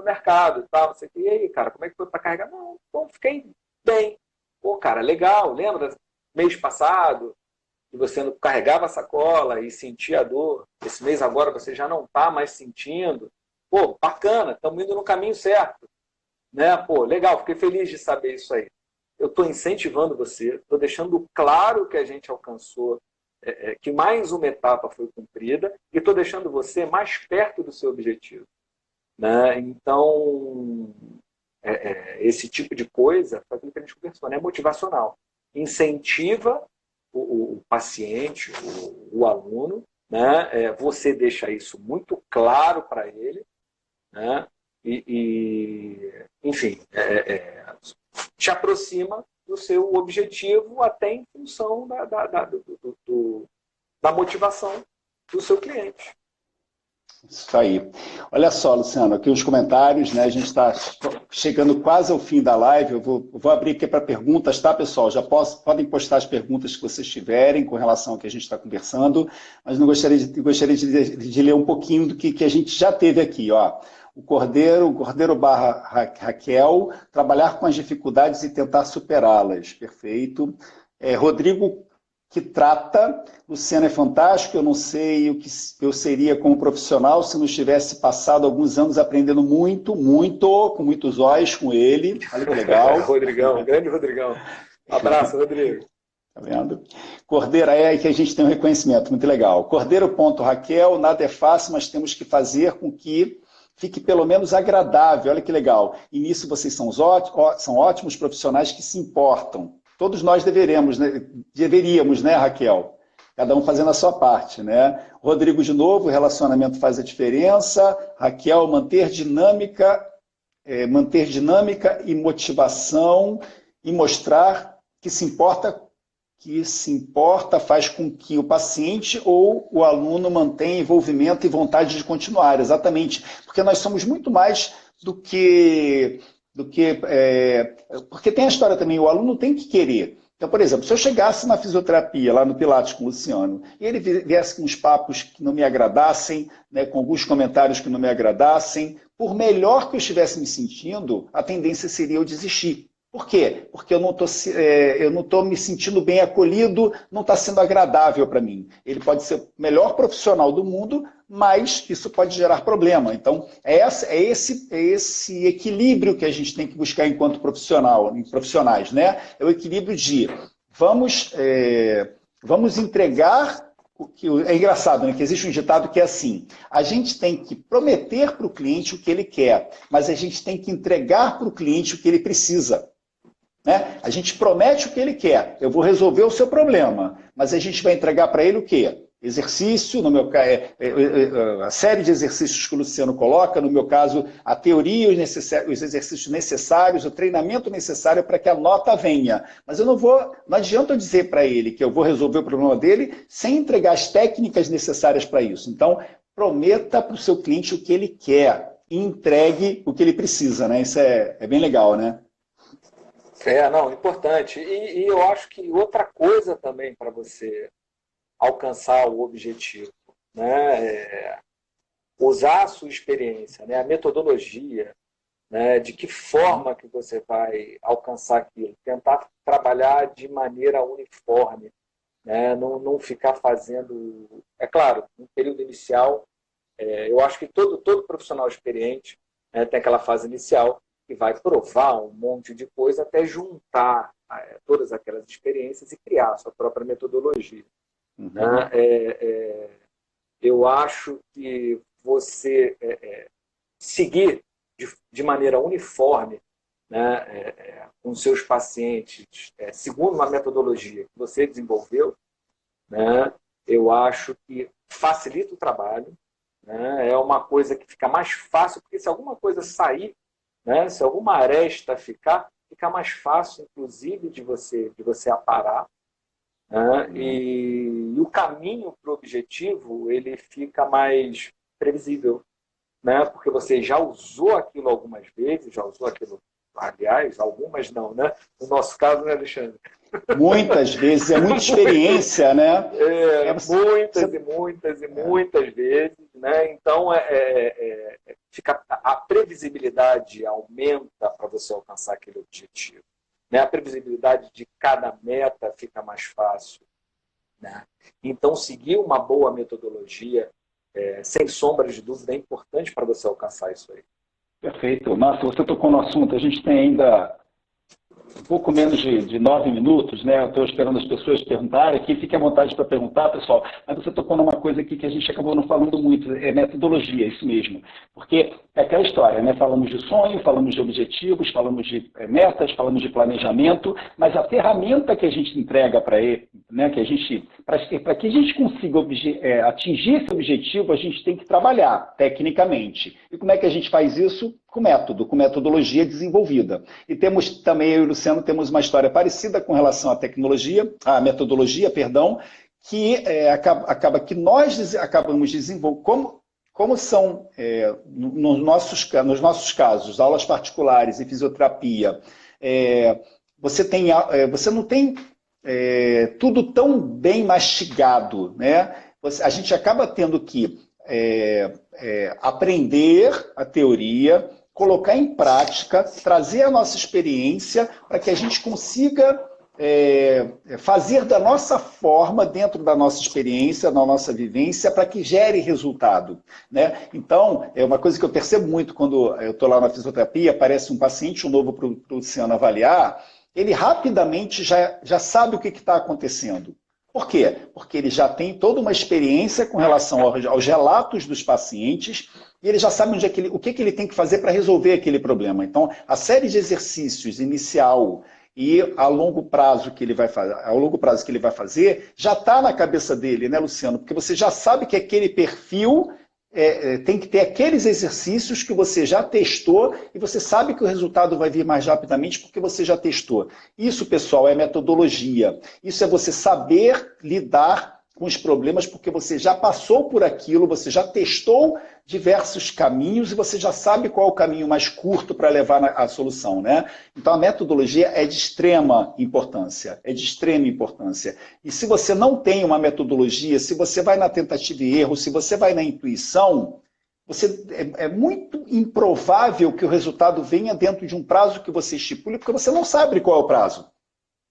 mercado e tal, não sei o que. E aí, cara, como é que foi para carregar? Não, bom, fiquei bem. Pô, cara, legal, lembra mês passado que você não carregava a sacola e sentia a dor? Esse mês agora você já não está mais sentindo. Pô, bacana, estamos indo no caminho certo. Né? Pô, legal, fiquei feliz de saber isso aí. Eu estou incentivando você, estou deixando claro que a gente alcançou, que mais uma etapa foi cumprida, e estou deixando você mais perto do seu objetivo. Né? Então, esse tipo de coisa, foi aquilo que a gente conversou, né? Motivacional. Incentiva o paciente, o aluno, né? Você deixa isso muito claro para ele, né? Enfim, te aproxima do seu objetivo até em função da motivação do seu cliente. Isso aí. Olha só, Luciano, aqui os comentários, né? A gente está chegando quase ao fim da live. Eu vou abrir aqui para perguntas, tá, pessoal? Já podem postar as perguntas que vocês tiverem com relação ao que a gente está conversando, mas não gostaria de ler um pouquinho do que a gente já teve aqui, ó. O Cordeiro barra Raquel, trabalhar com as dificuldades e tentar superá-las. Perfeito. Rodrigo que trata, Luciano é fantástico, eu não sei o que eu seria como profissional se não tivesse passado alguns anos aprendendo muito, com muitos olhos com ele. Olha que legal. Rodrigão, grande Rodrigão. Abraço, Rodrigo. Tá vendo? Cordeiro, é que a gente tem um reconhecimento, muito legal. Cordeiro.Raquel, nada é fácil, mas temos que fazer com que fique pelo menos agradável. Olha que legal. E nisso vocês são ótimos profissionais que se importam. Todos nós deveríamos, né, Raquel? Cada um fazendo a sua parte, né? Rodrigo, de novo, relacionamento faz a diferença. Raquel, manter dinâmica e motivação e mostrar que se importa faz com que o paciente ou o aluno mantenha envolvimento e vontade de continuar. Exatamente, porque nós somos muito mais do que porque tem a história também, o aluno tem que querer. Então, por exemplo, se eu chegasse na fisioterapia, lá no Pilates com o Luciano, e ele viesse com uns papos que não me agradassem, né, com alguns comentários que não me agradassem, por melhor que eu estivesse me sentindo, a tendência seria eu desistir. Por quê? Porque eu não estou me sentindo bem acolhido, não está sendo agradável para mim. Ele pode ser o melhor profissional do mundo, mas isso pode gerar problema. Então, é esse equilíbrio que a gente tem que buscar enquanto profissionais, né? É o equilíbrio de vamos entregar o que é engraçado, né? Que existe um ditado que é assim: a gente tem que prometer para o cliente o que ele quer, mas a gente tem que entregar para o cliente o que ele precisa. Né? A gente promete o que ele quer, eu vou resolver o seu problema, mas a gente vai entregar para ele o quê? Exercício, no meu caso, a série de exercícios que o Luciano coloca, no meu caso, a teoria, os exercícios necessários, o treinamento necessário para que a nota venha. Mas não adianta eu dizer para ele que eu vou resolver o problema dele sem entregar as técnicas necessárias para isso. Então, prometa para o seu cliente o que ele quer e entregue o que ele precisa, né? Isso é bem legal, né? Não, importante. E eu acho que outra coisa também para você alcançar o objetivo, né, usar a sua experiência, né, a metodologia, né, de que forma que você vai alcançar aquilo, tentar trabalhar de maneira uniforme, né, não ficar fazendo... É claro, no período inicial, eu acho que todo profissional experiente, né, tem aquela fase inicial, que vai provar um monte de coisa até juntar todas aquelas experiências e criar a sua própria metodologia. Uhum. Né? Eu acho que você seguir de maneira uniforme, né, com seus pacientes, segundo uma metodologia que você desenvolveu, né, eu acho que facilita o trabalho, né, é uma coisa que fica mais fácil, porque se alguma coisa sair, né, se alguma aresta fica mais fácil, inclusive, de você aparar, né, e o caminho para o objetivo ele fica mais previsível, né, porque você já usou aquilo algumas vezes, aliás, algumas não, né? No nosso caso, né, Alexandre? Muitas vezes, é muita experiência, né? Muitas vezes, né? Então, a previsibilidade aumenta para você alcançar aquele objetivo. Né? A previsibilidade de cada meta fica mais fácil. Né? Então, seguir uma boa metodologia, sem sombra de dúvida, é importante para você alcançar isso aí. Perfeito. Márcio, você tocou no assunto, a gente tem ainda um pouco menos de 9 minutos, né? Eu estou esperando as pessoas perguntarem aqui, fique à vontade para perguntar, pessoal. Mas você tocou numa coisa aqui que a gente acabou não falando muito, é metodologia, isso mesmo. Porque é aquela história, né? Falamos de sonho, falamos de objetivos, falamos de metas, falamos de planejamento, mas a ferramenta que a gente entrega para ele, né? Para que a gente consiga atingir esse objetivo, a gente tem que trabalhar tecnicamente. E como é que a gente faz isso? Com metodologia desenvolvida. E temos também, eu e o Luciano, temos uma história parecida com relação à metodologia, que acaba que nós acabamos desenvolvendo, como são, nos nossos casos, aulas particulares e fisioterapia, você não tem tudo tão bem mastigado, né? A gente acaba tendo que aprender a teoria, colocar em prática, trazer a nossa experiência para que a gente consiga fazer da nossa forma, dentro da nossa experiência, da nossa vivência, para que gere resultado, né? Então, é uma coisa que eu percebo muito quando eu estou lá na fisioterapia, aparece um paciente novo para o Luciano avaliar, ele rapidamente já sabe o que está acontecendo. Por quê? Porque ele já tem toda uma experiência com relação aos relatos dos pacientes e ele já sabe o que ele tem que fazer para resolver aquele problema. Então, a série de exercícios inicial e a longo prazo que ele vai fazer, já está na cabeça dele, né, Luciano? Porque você já sabe que aquele perfil tem que ter aqueles exercícios que você já testou e você sabe que o resultado vai vir mais rapidamente porque você já testou. Isso, pessoal, é metodologia. Isso é você saber lidar com os problemas porque você já passou por aquilo, você já testou diversos caminhos e você já sabe qual é o caminho mais curto para levar à solução, né? Então a metodologia é de extrema importância, E se você não tem uma metodologia, se você vai na tentativa e erro, se você vai na intuição, é muito improvável que o resultado venha dentro de um prazo que você estipule, porque você não sabe qual é o prazo.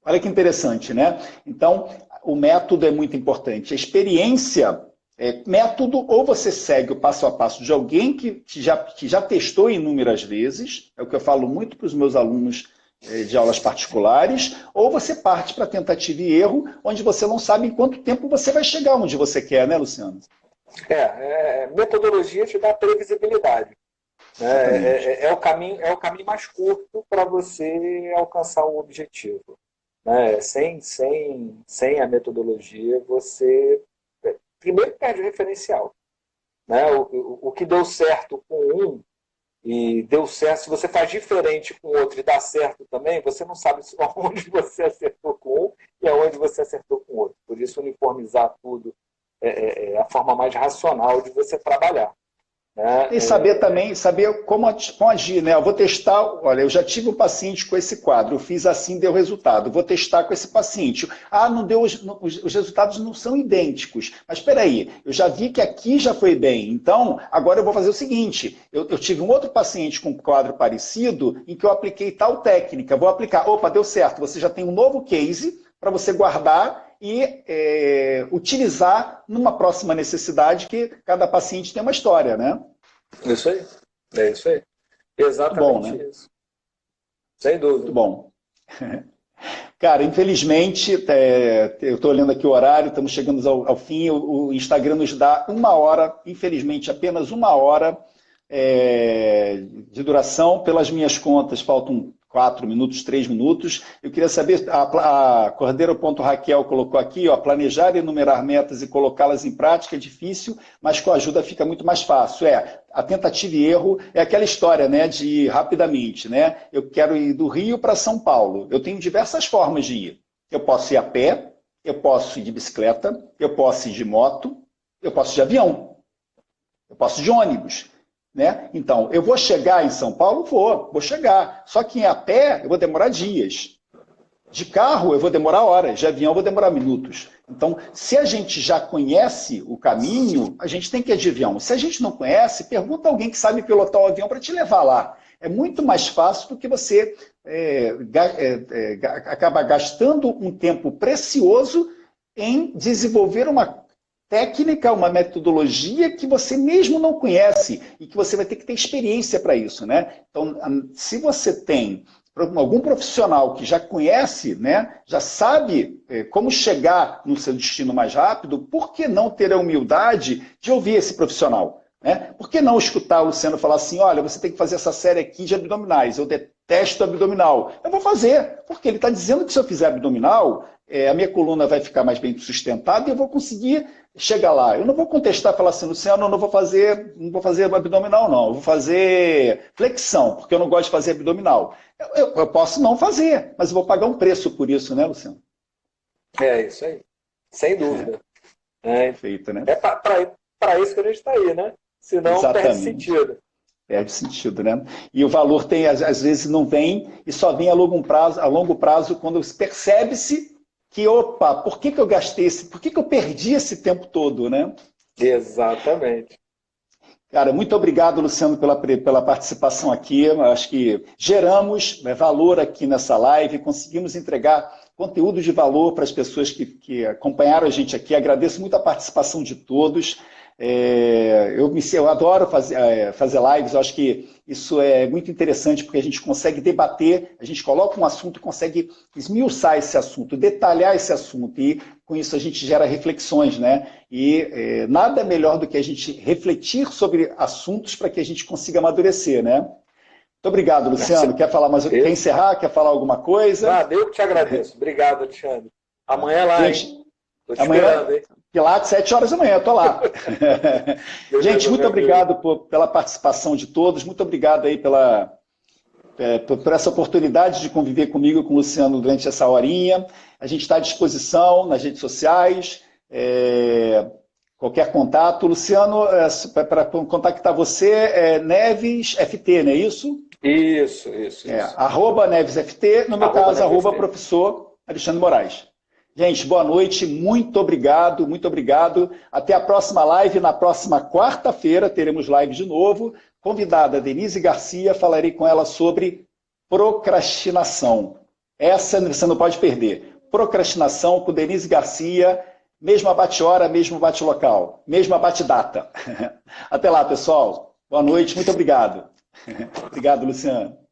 Olha que interessante, né? Então, o método é muito importante. A experiência, método, ou você segue o passo a passo de alguém que já testou inúmeras vezes, é o que eu falo muito para os meus alunos de aulas particulares, ou você parte para tentativa e erro, onde você não sabe em quanto tempo você vai chegar onde você quer, né, Luciano? Metodologia te dá previsibilidade. É o caminho mais curto para você alcançar o objetivo. Né? Sem a metodologia, você primeiro perde o referencial. Né? O que deu certo com um e deu certo, se você faz diferente com o outro e dá certo também, você não sabe onde você acertou com um e aonde você acertou com o outro. Por isso, uniformizar tudo é a forma mais racional de você trabalhar. Né? E saber também, como agir, né? Eu vou testar, olha, eu já tive um paciente com esse quadro, eu fiz assim, deu resultado, vou testar com esse paciente. Não deu, os resultados não são idênticos, mas espera aí, eu já vi que aqui já foi bem, então agora eu vou fazer o seguinte, eu tive um outro paciente com um quadro parecido, em que eu apliquei tal técnica, vou aplicar, opa, deu certo, você já tem um novo case para você guardar e utilizar numa próxima necessidade, que cada paciente tem uma história, né? Isso aí. É isso aí. Exatamente bom, né? isso. Sem dúvida. Muito bom. Cara, infelizmente, eu estou olhando aqui o horário, estamos chegando ao fim, o Instagram nos dá 1 hora, infelizmente apenas 1 hora de duração. Pelas minhas contas, faltam 4 minutos, 3 minutos. Eu queria saber, a Cordeiro.Raquel colocou aqui, planejar e enumerar metas e colocá-las em prática é difícil, mas com a ajuda fica muito mais fácil. A tentativa e erro é aquela história, né, de ir rapidamente, né? Eu quero ir do Rio para São Paulo. Eu tenho diversas formas de ir. Eu posso ir a pé, eu posso ir de bicicleta, eu posso ir de moto, eu posso ir de avião, eu posso ir de ônibus. Né? Então, eu vou chegar em São Paulo? Vou chegar. Só que a pé eu vou demorar dias. De carro eu vou demorar horas, de avião eu vou demorar minutos. Então, se a gente já conhece o caminho, a gente tem que ir de avião. Se a gente não conhece, pergunta a alguém que sabe pilotar o avião para te levar lá. É muito mais fácil do que você acaba gastando um tempo precioso em desenvolver uma técnica, uma metodologia que você mesmo não conhece e que você vai ter que ter experiência para isso, né? Então, se você tem algum profissional que já conhece, né, já sabe como chegar no seu destino mais rápido, por que não ter a humildade de ouvir esse profissional? Né? Por que não escutar o Luciano falar assim, olha, você tem que fazer essa série aqui de abdominais, eu detesto abdominal. Eu vou fazer, porque ele está dizendo que se eu fizer abdominal, a minha coluna vai ficar mais bem sustentada e eu vou conseguir chegar lá. Eu não vou contestar e falar assim, Luciano, eu não vou fazer abdominal, não. Eu vou fazer flexão, porque eu não gosto de fazer abdominal. Eu posso não fazer, mas eu vou pagar um preço por isso, né, Luciano? É isso aí. Sem dúvida. Perfeito, né? É para isso que a gente está aí, né? Senão perde Exatamente. sentido. Perde sentido, né? E o valor tem, às vezes não vem, e só vem a longo prazo quando percebe-se que, opa, por que eu gastei por que eu perdi esse tempo todo, né? Exatamente. Cara, muito obrigado, Luciano, pela participação aqui. Eu acho que geramos valor aqui nessa live, conseguimos entregar conteúdo de valor para as pessoas que acompanharam a gente aqui. Agradeço muito a participação de todos. Eu adoro fazer lives, eu acho que isso é muito interessante porque a gente consegue debater, a gente coloca um assunto e consegue esmiuçar esse assunto, detalhar esse assunto, e com isso a gente gera reflexões, né? E nada melhor do que a gente refletir sobre assuntos para que a gente consiga amadurecer, né? Muito obrigado, Luciano. Quer falar mais? Quer encerrar? Quer falar alguma coisa? Nada, eu que te agradeço. Obrigado, Alexandre. Amanhã lá, gente, hein? Tô te esperando, hein? Pilates, 7 horas da manhã, estou lá. Gente, muito obrigado pela participação de todos, muito obrigado aí por essa oportunidade de conviver comigo e com o Luciano durante essa horinha. A gente está à disposição nas redes sociais, qualquer contato. Luciano, para contactar você, Neves FT, não é isso? Isso. @ Neves FT, no meu caso, @ professor Alexandre Moraes. Gente, boa noite, muito obrigado, muito obrigado. Até a próxima live, na próxima quarta-feira teremos live de novo. Convidada Denise Garcia, falarei com ela sobre procrastinação. Essa você não pode perder. Procrastinação com Denise Garcia, mesma bate-hora, mesmo bate-local, mesma bate-data. Até lá, pessoal. Boa noite, muito obrigado. Obrigado, Luciano.